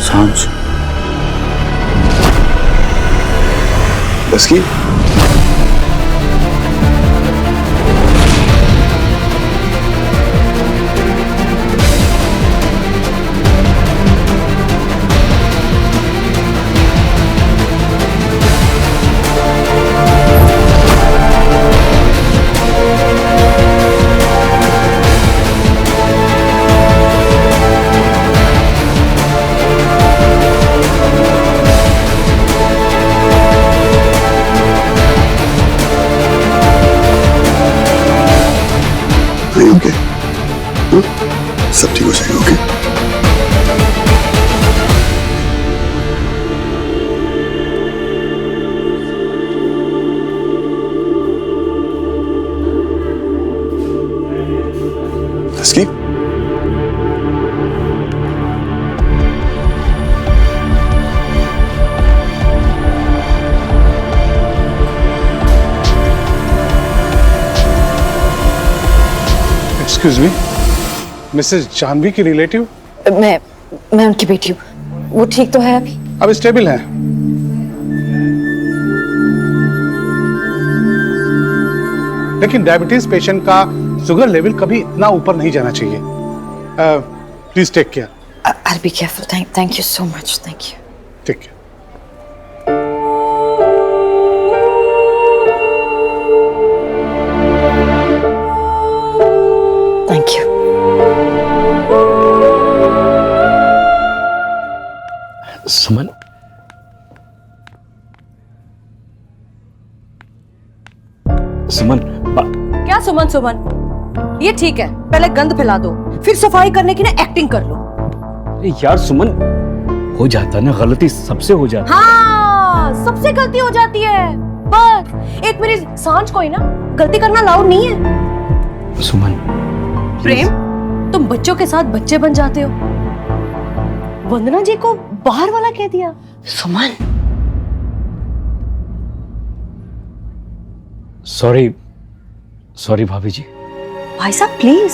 सांझ बस की ओके सब ठीक हो जाएगा। Okay Husky? Excuse me, Mrs Janvi की रिलेटिव? मैं उनकी बेटी हूँ। वो ठीक तो है अभी? अब स्टेबल है। लेकिन डायबिटीज पेशेंट का शुगर लेवल कभी इतना ऊपर नहीं जाना चाहिए। Please take care. I'll be careful. Thank you so much. Thank you. Take care. Thank you. Suman, Suman, क्या सुमन सुमन? ये ठीक है, पहले गंद फैला दो, फिर सफाई करने की ना एक्टिंग कर लो। अरे यार सुमन, हो जाता ना, गलती सबसे हो जाती। हाँ, सबसे गलती हो जाती है। बस एक मेरी सांझ कोई ना गलती करना लाउड नहीं है। सुमन, प्रेम, तुम बच्चों के साथ बच्चे बन जाते हो। वंदना जी को बाहर वाला कह दिया। सुमन, सॉरी भाभी जी। भाई साहब प्लीज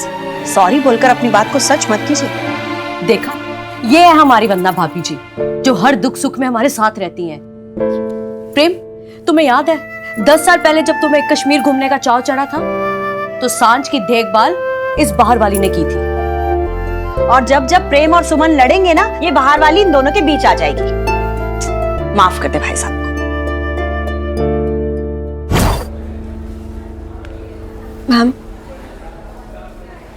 सॉरी बोलकर अपनी बात को सच मत कीजिए। देखा, ये है हमारी वंदना भाभी जी, जो हर दुख सुख में हमारे साथ रहती हैं। प्रेम, तुम्हें याद है 10 साल पहले जब तुम्हें कश्मीर घूमने का चाव चढ़ा था, तो सांझ की देखभाल इस बाहर वाली ने की थी। और जब जब प्रेम और सुमन लड़ेंगे ना, ये बाहर वाली इन दोनों के बीच आ जाएगी। माफ कर दे भाई साहब को। मैम,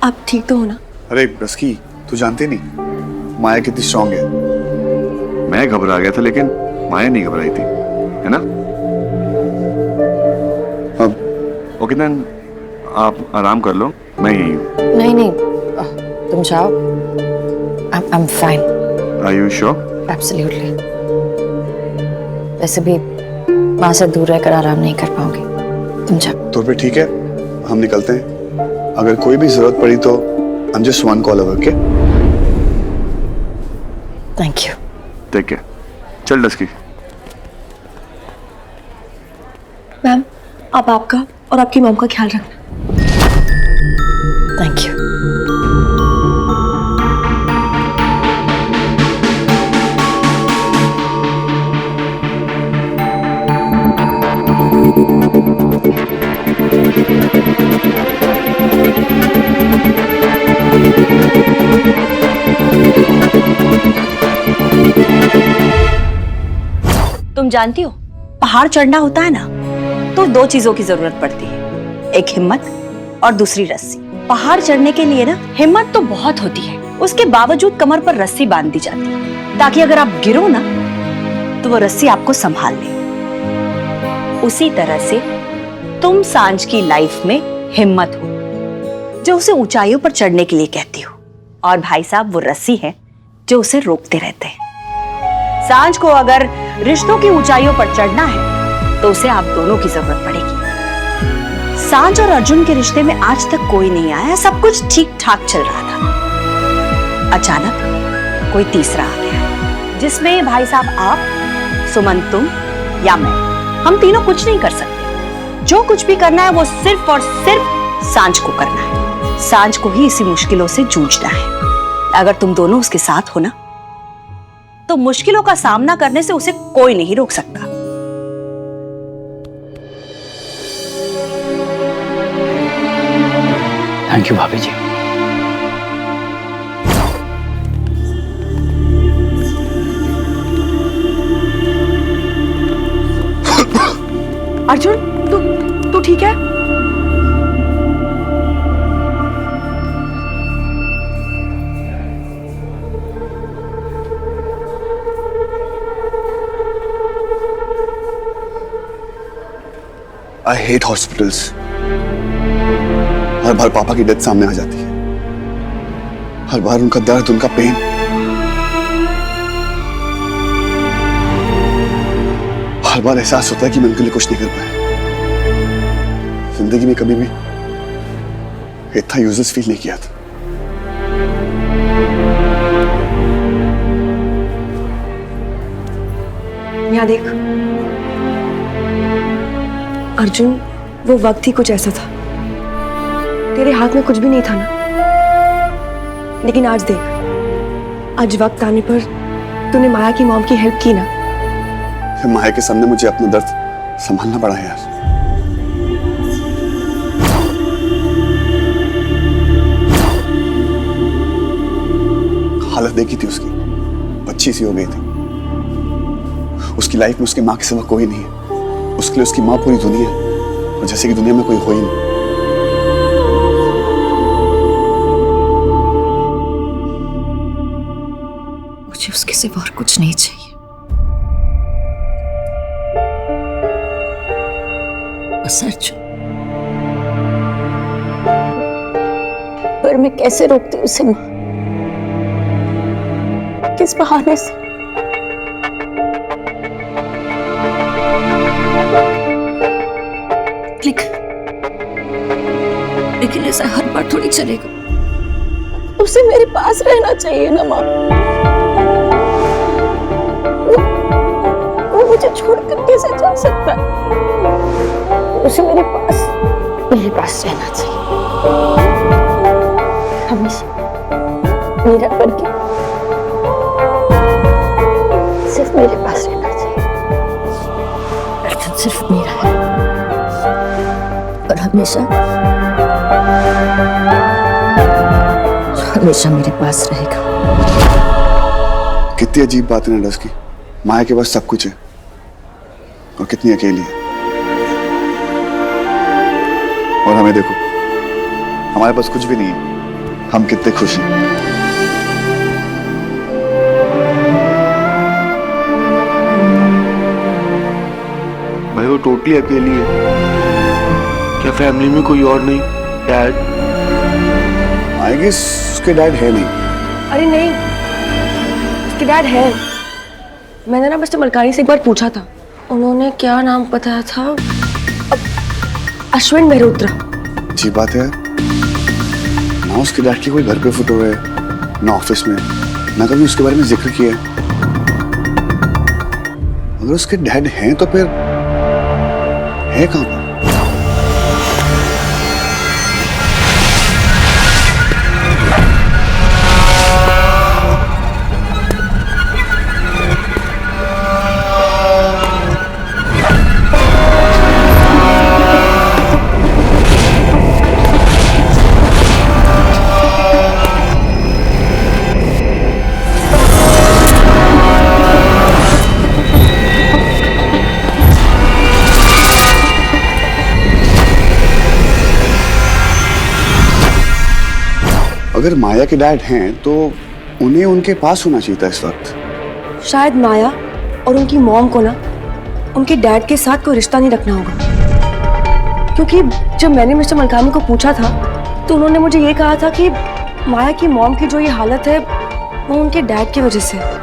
आप ठीक तो हो ना? अरे रस्की, तू जानती नहीं माया कितनी स्ट्रांग है। मैं घबरा गया था लेकिन माया नहीं घबराई थी, है ना? अब ओके देन, आप आराम कर लो, मैं यही हूँ। नहीं, तुम जाओ। I'm fine. Are you sure? Absolutely. वैसे भी माँ से दूर रहकर आराम नहीं कर पाओगे, तुम जाओ। तो फिर ठीक है, हम निकलते हैं। अगर कोई भी जरूरत पड़ी तो I'm just one call away, okay? Thank you. Take care. चल डस्की। मैम, आप आपका और आपकी मॉम का ख्याल रखना। Thank you. तुम जानती हो, पहाड़ चढ़ना होता है ना, तो 2 चीजों की जरूरत पड़ती है, एक हिम्मत और दूसरी रस्सी। पहाड़ चढ़ने के लिए ना हिम्मत तो बहुत होती है, उसके बावजूद कमर पर रस्सी बांध दी जाती है, ताकि अगर आप गिरो ना तो वो रस्सी आपको संभाल ले। उसी तरह से तुम सांझ की लाइफ में हिम्मत हो, जो उसे ऊंचाइयों पर चढ़ने के लिए कहती हो, और भाई साहब वो रस्सी है जो उसे रोकते रहते हैं। सांझ को अगर रिश्तों की ऊंचाइयों पर चढ़ना है तो उसे आप दोनों की जरूरत पड़ेगी। सांझ और अर्जुन के रिश्ते में आज तक कोई नहीं आया, सब कुछ ठीक ठाक चल रहा था। अचानक कोई तीसरा आ गया, जिसमें भाई साहब आप, सुमन तुम या मैं, हम तीनों कुछ नहीं कर सकते। जो कुछ भी करना है वो सिर्फ और सिर्फ सांझ को करना है। सांझ को ही इसी मुश्किलों से जूझना है। अगर तुम दोनों उसके साथ हो ना, तो मुश्किलों का सामना करने से उसे कोई नहीं रोक सकता। थैंक यू भाभी जी। अर्जुन, तू ठीक है? I hate hospitals. हर बार पापा की डेथ सामने आ जाती है, हर बार उनका दर्द, उनका पेन। हर बार एहसास होता है कि मैं उनके लिए कुछ नहीं कर पाया। जिंदगी में कभी भी इतना यूजलेस फील नहीं किया था। यहाँ देख अर्जुन, वो वक्त ही कुछ ऐसा था, तेरे हाथ में कुछ भी नहीं था ना। लेकिन आज देख, आज वक्त आने पर तूने माया की मॉम की हेल्प की ना। फिर माया के सामने मुझे अपना दर्द संभालना पड़ा है यार। हालत देखी थी उसकी, बच्ची सी हो गई थी। उसकी लाइफ में उसकी माँ के सिवा कोई नहीं है। उसके लिए उसकी माँ पूरी दुनिया है, और जैसे कि दुनिया में कोई हो ही नहीं। मुझे उसके सिवा और कुछ नहीं चाहिए। बस अर्जुन, पर मैं कैसे रोकती उसे माँ? किस बहाने से? लेकिन ऐसा हर बार थोड़ी चलेगा। उसे मेरे पास रहना चाहिए ना माँ। वो मुझे छोड़कर कैसे जा सकता है? उसे मेरे पास रहना चाहिए हमेशा, मेरा बनके सिर्फ मेरे पास रहना चाहिए। अर्जुन सिर्फ मेरा है और हमेशा मेरे पास रहेगा। कितनी अजीब बात है नडस की। माया के पास सब कुछ है और कितनी अकेली है। और हमें देखो, हमारे पास कुछ भी नहीं है, हम कितने खुश हैं। भाई वो टोटली अकेली है। क्या फैमिली में कोई और नहीं? डैड? आई गेस उसके डैड है नहीं। अरे नहीं, उसके डैड है। मैंने ना मिस्टर मलकानी से एक बार पूछा था, उन्होंने क्या नाम बताया था, अश्विन मेहरोत्रा। अच्छी बात है, ना उसके डैड की कोई घर पे फोटो है, ना ऑफिस में, ना कभी उसके बारे में जिक्र किया है। अगर उसके डैड हैं तो फिर है कहां पर? अगर माया के डैड हैं तो उन्हें उनके पास होना चाहिए था इस वक्त। शायद माया और उनकी मॉम को ना उनके डैड के साथ कोई रिश्ता नहीं रखना होगा, क्योंकि जब मैंने मिस्टर मलकानी को पूछा था तो उन्होंने मुझे ये कहा था कि माया की मॉम की जो ये हालत है वो उनके डैड की वजह से।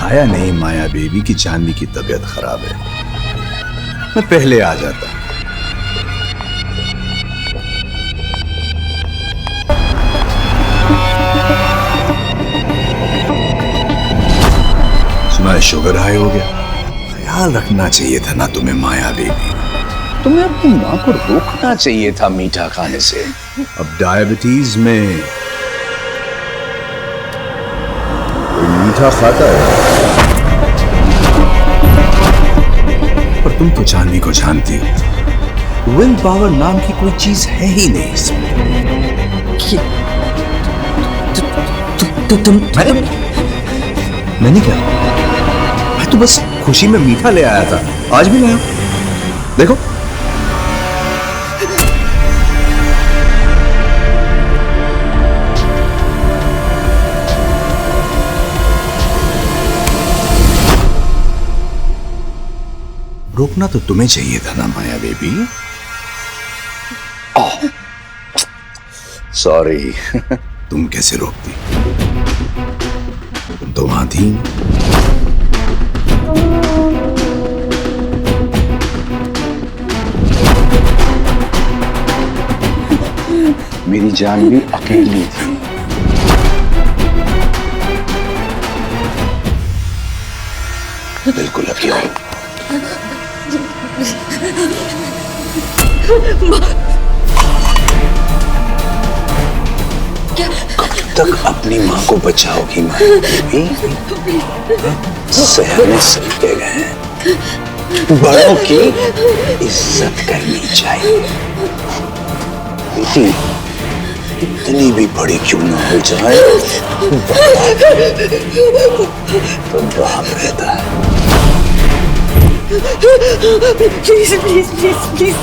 बताया नहीं माया बेबी की जानवी की तबीयत खराब है। मैं पहले आ जाता। सुना शुगर हाई हो गया। ख्याल रखना चाहिए था ना तुम्हें माया बेबी। तुम्हें अपनी माँ को रोकना चाहिए था मीठा खाने से। अब डायबिटीज में कोई मीठा खाता है। पर तुम तो जानवी को जानती हो, विल पावर नाम की कोई चीज है ही नहीं इसमें। मैंने क्या? मैं तो बस खुशी में मीठा ले आया था, आज भी लाया। देखो रोकना तो तुम्हें चाहिए था ना माया बेबी। सॉरी। तुम कैसे रोकती? तुम तो वहां थी। मेरी जान भी अकेली थी। बिल्कुल अकेली। कब तक अपनी माँ को बचाओगी माया बेबी? सयाने सीखे गए हैं, बड़ों की इज्जत करनी चाहिए। बेटी इतनी भी बड़ी क्यों ना हो जाए, तो बाप रहता है। प्लीज प्लीज प्लीज प्लीज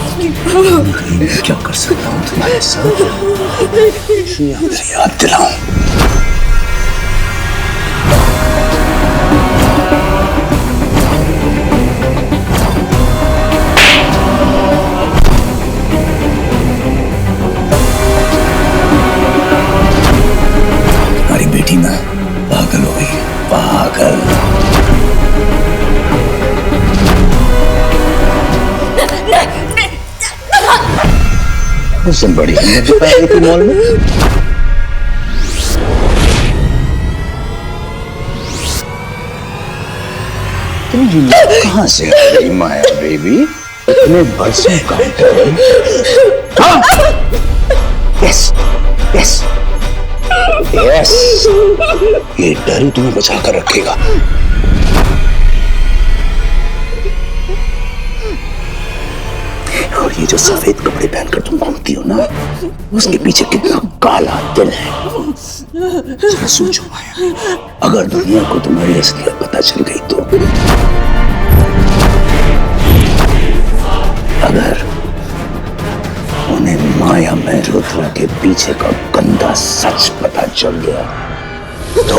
क्या कर सकता हूँ तुम्हारे साथ? याद दिलाऊं? तुम्हारी बेटी ना पागल हो गई, पागल। उसने बड़ी हिम्मत दिखाई थी मॉल में। तुम हिम्मत कहाँ से आ गई माया बेबी? इतने बरसों काउंटर। यस यस यस, ये डर ही तुम्हें बचा कर रखेगा। और ये जो सफेद कपड़े पहनकर तुम घूमती हो ना, उसके पीछे कितना काला दिल है। जरा सोचो माया, अगर दुनिया को तुम्हारी असलियत पता चल गई तो, अगर उन्हें माया मेहरोत्रा के पीछे का गंदा सच पता चल गया तो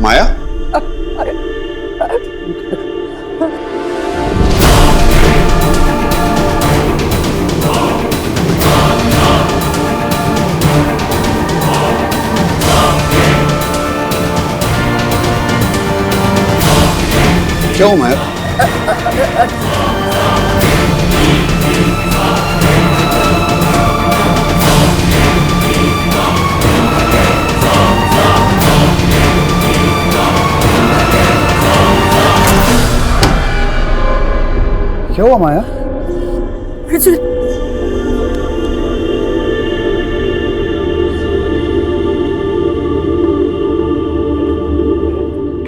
माया, क्या हुआ माया? क्या हुआ माया?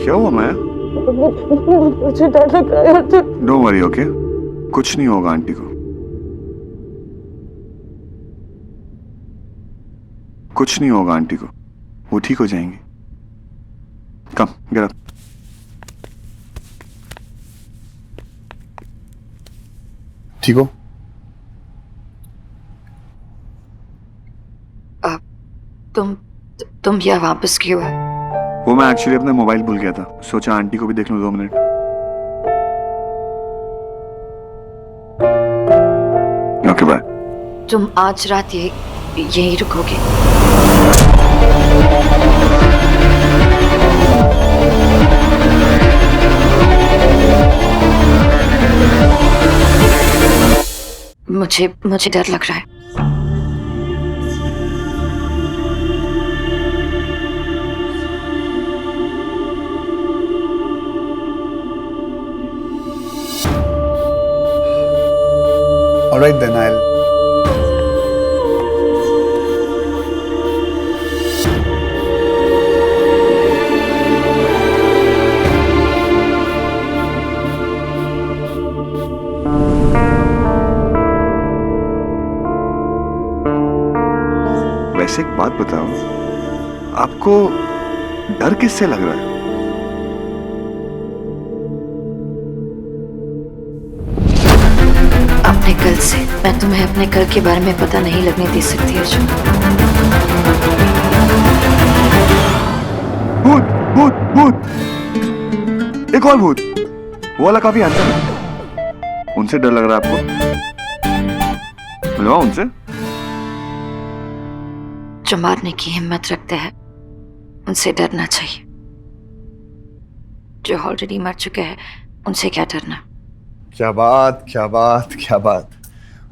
क्या हुआ माया? मुझे डर लग रहा है। Don't worry, okay? कुछ नहीं होगा आंटी को। कुछ नहीं होगा आंटी को, वो ठीक हो जाएंगी। कम गेट अप। ठीक हो? तुम यहाँ वापस क्यों है? वो मैं एक्चुअली अपना मोबाइल भूल गया था, सोचा आंटी को भी देख लूं 2 मिनट। Okay bye. तुम आज रात यहीं रुकोगे? मुझे डर लग रहा है। All right then, I'll. वैसे एक बात बताओ, आपको डर किससे लग रहा है? अपने कल से। मैं तुम्हें अपने कल के बारे में पता नहीं लगने दे सकती अर्जुन। भूत भूत भूत, एक और भूत। वो वाला काफी अंतर है। उनसे डर लग रहा है आपको? मिलवाओ उनसे। जो मारने की हिम्मत रखते हैं उनसे डरना चाहिए। जो ऑलरेडी मर चुके हैं उनसे क्या डरना। क्या बात, क्या बात, क्या बात।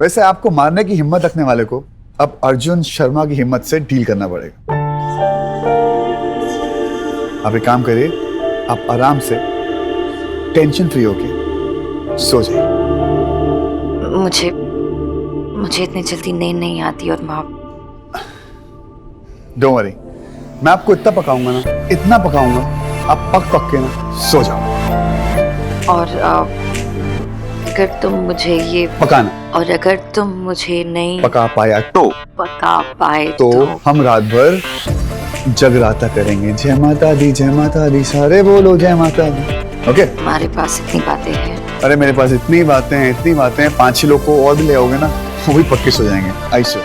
वैसे आपको मारने की हिम्मत रखने वाले को अब अर्जुन शर्मा की हिम्मत से डील करना पड़ेगा। आप एक काम करिए, आप आराम से टेंशन फ्री होके सो जाइए। मुझे इतनी जल्दी नींद नहीं आती और माँ। डोंट वरी, मैं आपको इतना पकाऊंगा ना, इतना पकाऊंगा, आप पक पक के ना सो जाओ। और अगर तुम मुझे ये पकाना, और अगर तुम मुझे नहीं पका पाया पका पाए तो हम रात भर जगराता करेंगे। जय माता दी, सारे बोलो जय माता दी। ओके? हमारे पास इतनी बातें हैं। अरे मेरे पास इतनी बातें हैं, 5-6 लोग को और भी ले आओगे ना, वो भी पक्के सो जाएंगे। आई सो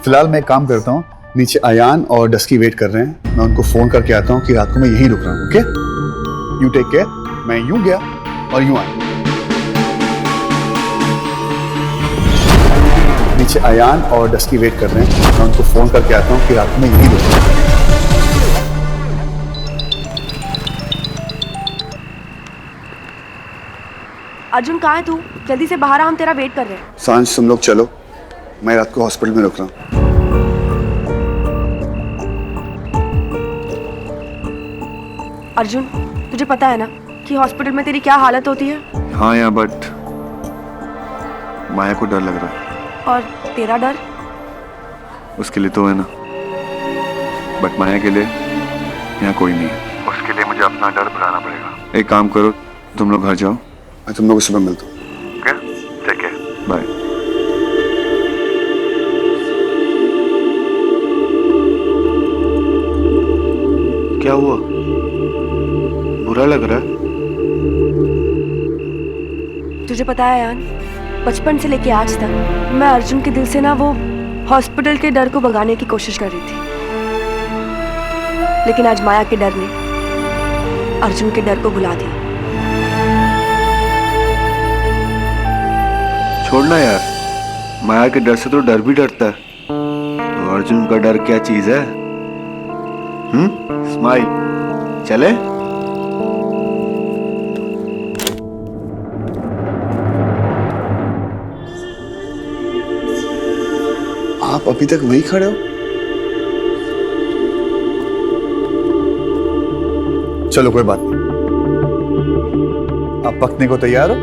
फिलहाल मैं एक काम करता हूँ, नीचे अयान और डस्की वेट कर रहे हैं, मैं उनको फोन करके आता हूँ कि रात को मैं यहीं रुक रहा हूँ। Okay, you take care. मैं यूं गया और यूं आया। नीचे अयान और डस्की वेट कर रहे हैं, मैं उनको फोन करके आता हूँ कि रात को मैं यहीं रुक रहा हूँ। अर्जुन कहाँ है तू? जल्दी से बाहर आ, हम तेरा वेट कर रहे हैं। सांझ तुम लोग चलो, मैं रात को हॉस्पिटल में रुक रहा हूँ। अर्जुन, तुझे पता है ना कि हॉस्पिटल में तेरी क्या हालत होती है? हाँ यार, बट माया को डर लग रहा है। और तेरा डर? उसके लिए तो है ना, बट माया के लिए यहाँ कोई नहीं है। उसके लिए मुझे अपना डर भुलाना पड़ेगा। एक काम करो, तुम लोग घर जाओ, मैं तुम लोगों को सुबह मिलता हूँ। ओके, ठीक है, बाय। क्या हुआ? बुरा लग रहा है? तुझे पता है यान, बचपन से लेके आज तक मैं अर्जुन के दिल से ना वो हॉस्पिटल के डर को भगाने की कोशिश कर रही थी, लेकिन आज माया के डर ने अर्जुन के डर को भुला दिया। छोड़ना यार, माया के डर से तो डर भी डरता है, तो अर्जुन का डर क्या चीज है? स्माइल, चले? आप अभी तक वहीं खड़े हो? चलो कोई बात नहीं, आप पकने को तैयार हो?